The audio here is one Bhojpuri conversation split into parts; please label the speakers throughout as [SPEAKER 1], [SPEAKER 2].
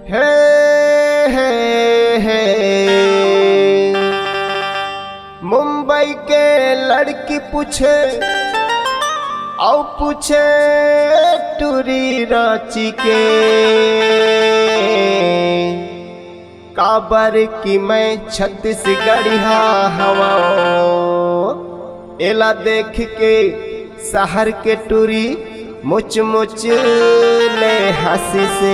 [SPEAKER 1] हे हे हे मुंबई के लड़की पूछे और पूछे टूरी रांची के काबर की मैं छत्तीसगढ़िया हवा एला देख के शहर के टूरी मुच मुच ले हंसी से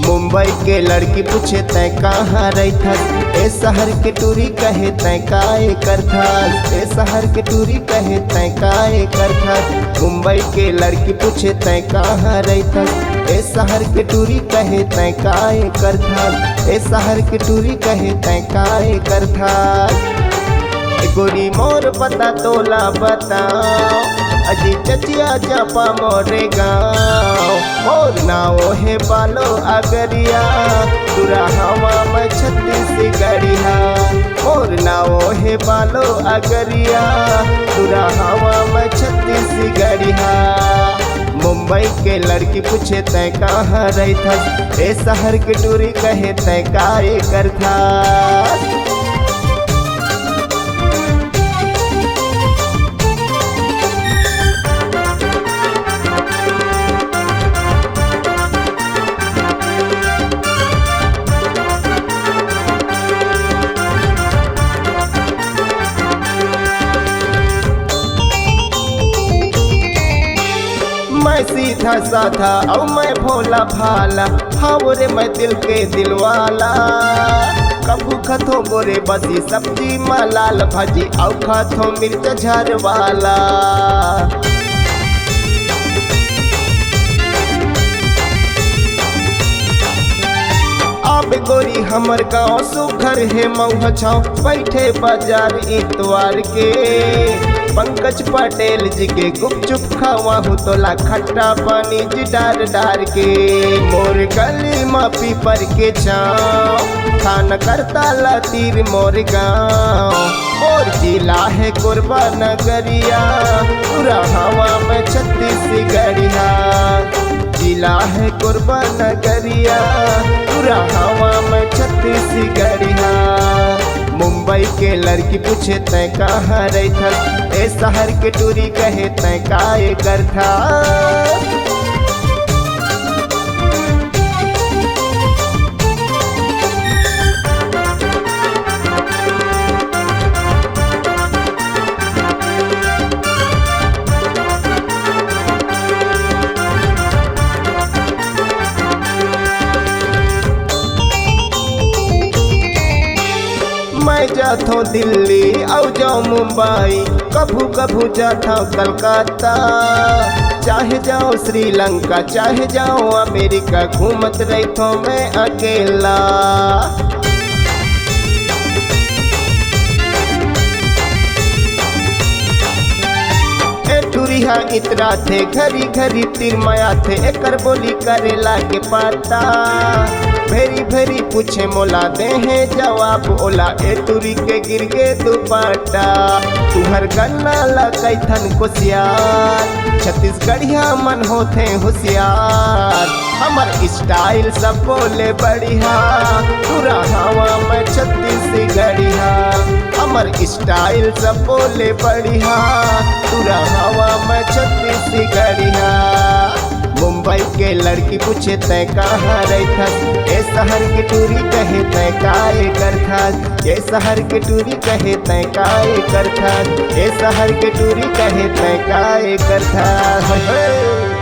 [SPEAKER 1] मुंबई के लड़की पूछे तय कहाँ रही था ए शहर के टूरी कहे तय काए कर था ए शहर के टूरी कहे तय काए कर था मुंबई के लड़की पूछे तय कहाँ रही था ए शहर के टूरी कहे तय काए कर था ए शहर के टूरी कहे तय काए कर था गोरी मोर पता तोला बताओ अजी चचिया चापा मोरे गाँव मोर नाव है बालो अगरिया तुरा हवा में छत्तीसगढ़िया मोर नाव है बालो अगरिया तुरा हवा में छत्तीसगढ़िया मुंबई के लड़की पूछे तय कहाँ रही था ए शहर के टूरी कहे तय काए कर था। मैं सीधा साधा और मैं भोला भाला हाँ रे मैं दिल के दिलवाला कबू खतो बोरे बसी सब्जी मलाल भाजी और खतो मिर्च झर वाला अब गोरी हमर गाँव सुघर है मऊह छाव बैठे बाजार इतवार के पंकज पटेल जी के गुपचुप खावा हो तोला खट्टा पानी जी डार डार के मोर गली में पीपर के छाँव खान करता ला तीर मोर गाँव और जिला है कोरबा नगरिया पूरा हवा में छत्तीसगढ़िया जिला है कोरबा नगरिया पूरा हवा में छत्तीसगढ़िया मुंबई के लड़की पूछे तय कहाँ रही था ए शहर के टूरी कहे तय काए कर था। मैं जाता दिल्ली और जाऊँ मुंबई कभू कभू जाता कलकत्ता चाहे जाओ श्रीलंका चाहे जाओ अमेरिका घूमत रही तो मैं अकेला टूरिया इतरा थे घरी घरी तीर माया थे एकर बोली करे लागे पाता भेरी भेरी पूछे मोला दे हैं जवाब ओला ए टूरी के गिर गे दुपट्टा तुहर गन्ना लगा थन कोसियार छत्तीसगढ़िया मन होते होशियार हमर स्टाइल सब बोले बढ़िया पूरा हवा में छत्तीसगढ़िया हमर स्टाइल सब बोले बढ़िया पूरा हवा में छत्तीसगढ़िया मुंबई के लड़की पूछे तय कहाँ रही था ए शहर की टूरी कहे तय काए कर था ए शहर की टूरी कहे तय काए कर था ए शहर की टूरी कहे तय काए कर था।